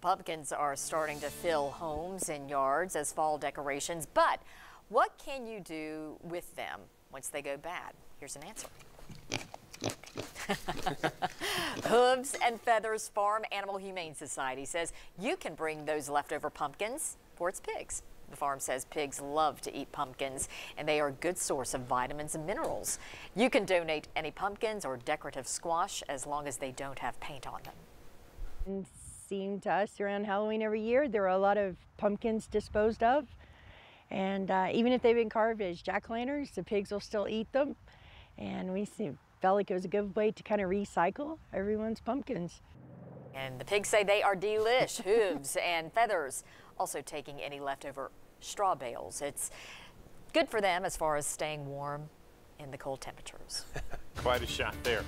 Pumpkins are starting to fill homes and yards as fall decorations, but what can you do with them once they go bad? Here's an answer. Hooves and Feathers Farm Animal Humane Society says you can bring those leftover pumpkins for its pigs. The farm says pigs love to eat pumpkins, and they are a good source of vitamins and minerals. You can donate any pumpkins or decorative squash as long as they don't have paint on them. It seemed to us around Halloween every year there are a lot of pumpkins disposed of, and even if they've been carved as jack-o'-lanterns, the pigs will still eat them, and felt like it was a good way to kind of recycle everyone's pumpkins. And the pigs say they are delish. Hooves and Feathers also taking any leftover straw bales. It's good for them as far as staying warm in the cold temperatures. Quite a shot there.